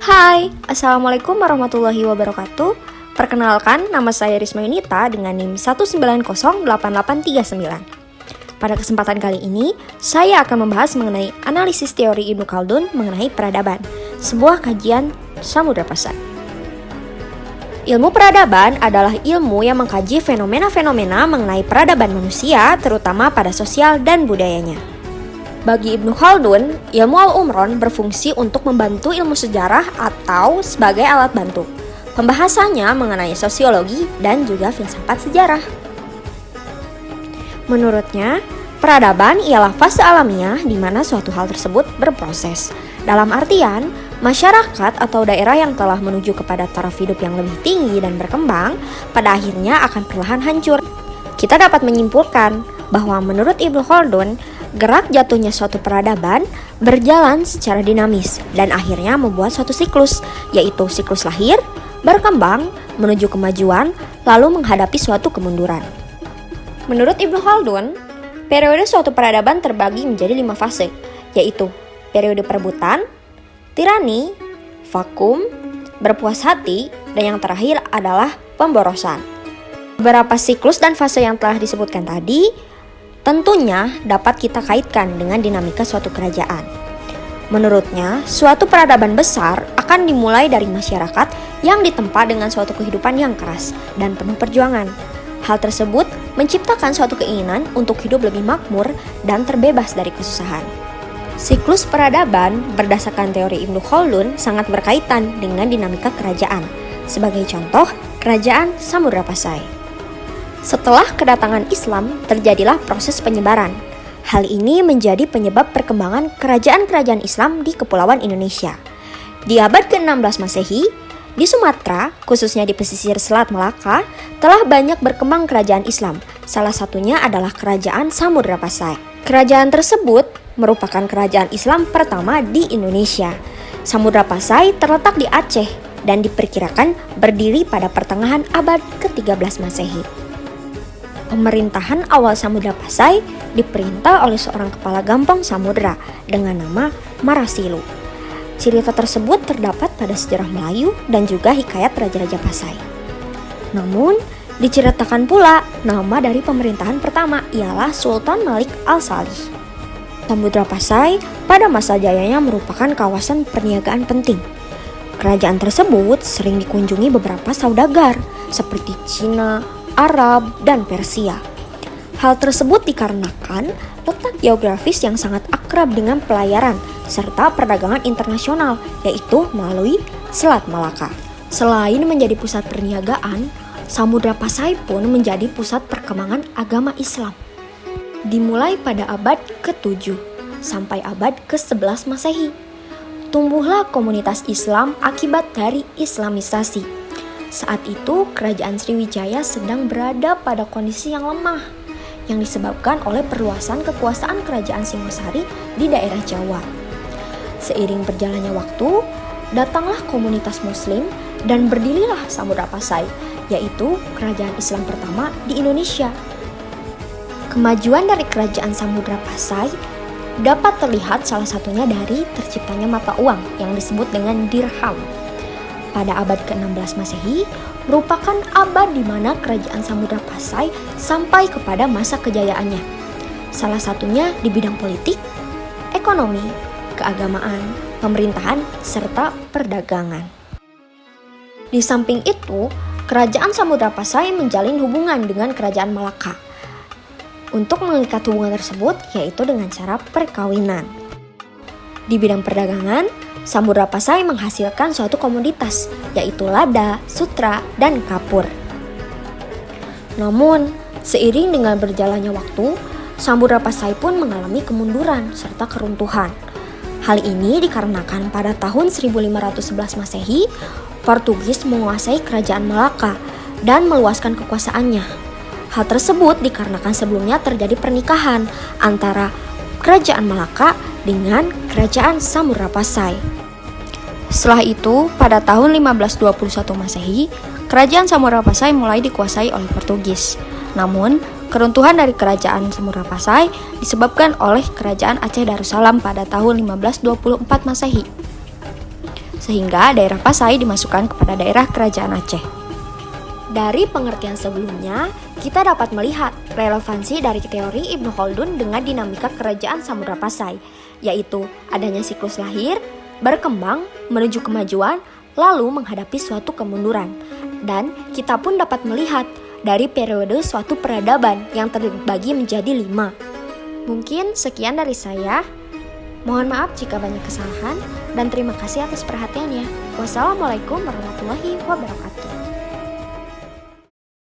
Hai, Assalamualaikum warahmatullahi wabarakatuh. Perkenalkan, nama saya Risma Yunita dengan NIM 1908839. Pada kesempatan kali ini, saya akan membahas mengenai analisis teori Ibnu Khaldun mengenai peradaban, sebuah kajian Samudra Pasai. Ilmu peradaban adalah ilmu yang mengkaji fenomena-fenomena mengenai peradaban manusia, terutama pada sosial dan budayanya. Bagi Ibnu Khaldun, ilmu Al-Umron berfungsi untuk membantu ilmu sejarah atau sebagai alat bantu. Pembahasannya mengenai sosiologi dan juga filsafat sejarah. Menurutnya, peradaban ialah fase alamiah di mana suatu hal tersebut berproses. Dalam artian, masyarakat atau daerah yang telah menuju kepada taraf hidup yang lebih tinggi dan berkembang, pada akhirnya akan perlahan hancur. Kita dapat menyimpulkan bahwa menurut Ibnu Khaldun, gerak jatuhnya suatu peradaban berjalan secara dinamis dan akhirnya membuat suatu siklus, yaitu siklus lahir, berkembang, menuju kemajuan, lalu menghadapi suatu kemunduran. Menurut Ibnu Khaldun, periode suatu peradaban terbagi menjadi 5 fase, yaitu periode perebutan, tirani, vakum, berpuas hati, dan yang terakhir adalah pemborosan. Beberapa siklus dan fase yang telah disebutkan tadi tentunya dapat kita kaitkan dengan dinamika suatu kerajaan. Menurutnya, suatu peradaban besar akan dimulai dari masyarakat yang ditempa dengan suatu kehidupan yang keras dan penuh perjuangan. Hal tersebut menciptakan suatu keinginan untuk hidup lebih makmur dan terbebas dari kesusahan. Siklus peradaban berdasarkan teori Ibnu Khaldun sangat berkaitan dengan dinamika kerajaan. Sebagai contoh, kerajaan Samudra Pasai. Setelah kedatangan Islam, terjadilah proses penyebaran. Hal ini menjadi penyebab perkembangan kerajaan-kerajaan Islam di Kepulauan Indonesia. Di abad ke-16 Masehi, di Sumatera, khususnya di pesisir Selat Melaka, telah banyak berkembang kerajaan Islam. Salah satunya adalah kerajaan Samudra Pasai. Kerajaan tersebut merupakan kerajaan Islam pertama di Indonesia. Samudra Pasai terletak di Aceh dan diperkirakan berdiri pada pertengahan abad ke-13 Masehi. Pemerintahan awal Samudra Pasai diperintah oleh seorang kepala gampong samudra dengan nama Marasilu. Cerita tersebut terdapat pada sejarah Melayu dan juga hikayat Raja-Raja Pasai. Namun, diceritakan pula nama dari pemerintahan pertama ialah Sultan Malik Al-Salih. Samudra Pasai pada masa jayanya merupakan kawasan perniagaan penting. Kerajaan tersebut sering dikunjungi beberapa saudagar seperti Cina, Arab, dan Persia. Hal tersebut dikarenakan letak geografis yang sangat akrab dengan pelayaran serta perdagangan internasional, yaitu melalui Selat Melaka. Selain menjadi pusat perniagaan, Samudra Pasai pun menjadi pusat perkembangan agama Islam. Dimulai pada abad ke-7 sampai abad ke-11 Masehi, tumbuhlah komunitas Islam akibat dari Islamisasi. Saat itu, kerajaan Sriwijaya sedang berada pada kondisi yang lemah yang disebabkan oleh perluasan kekuasaan kerajaan Singosari di daerah Jawa. Seiring berjalannya waktu, datanglah komunitas Muslim dan berdirilah Samudra Pasai, yaitu kerajaan Islam pertama di Indonesia. Kemajuan dari kerajaan Samudra Pasai dapat terlihat salah satunya dari terciptanya mata uang yang disebut dengan dirham. Pada abad ke-16 Masehi, merupakan abad di mana kerajaan Samudra Pasai sampai kepada masa kejayaannya. Salah satunya di bidang politik, ekonomi, keagamaan, pemerintahan, serta perdagangan. Di samping itu, kerajaan Samudra Pasai menjalin hubungan dengan kerajaan Malaka. Untuk mengikat hubungan tersebut, yaitu dengan cara perkawinan. Di bidang perdagangan, Samudra Pasai menghasilkan suatu komoditas, yaitu lada, sutra, dan kapur. Namun, seiring dengan berjalannya waktu, Samudra Pasai pun mengalami kemunduran serta keruntuhan. Hal ini dikarenakan pada tahun 1511 Masehi, Portugis menguasai kerajaan Malaka dan meluaskan kekuasaannya. Hal tersebut dikarenakan sebelumnya terjadi pernikahan antara kerajaan Malaka dengan kerajaan Samudra Pasai. Setelah itu, pada tahun 1521 Masehi, kerajaan Samudra Pasai mulai dikuasai oleh Portugis. Namun, keruntuhan dari kerajaan Samudra Pasai disebabkan oleh kerajaan Aceh Darussalam pada tahun 1524 Masehi. sehingga daerah Pasai dimasukkan kepada daerah Kerajaan Aceh. Dari pengertian sebelumnya, kita dapat melihat relevansi dari teori Ibnu Khaldun dengan dinamika kerajaan Samudra Pasai, yaitu adanya siklus lahir, berkembang, menuju kemajuan, lalu menghadapi suatu kemunduran. Dan kita pun dapat melihat dari periode suatu peradaban yang terbagi menjadi 5. Mungkin sekian dari saya. Mohon maaf jika banyak kesalahan dan terima kasih atas perhatiannya. Wassalamualaikum warahmatullahi wabarakatuh.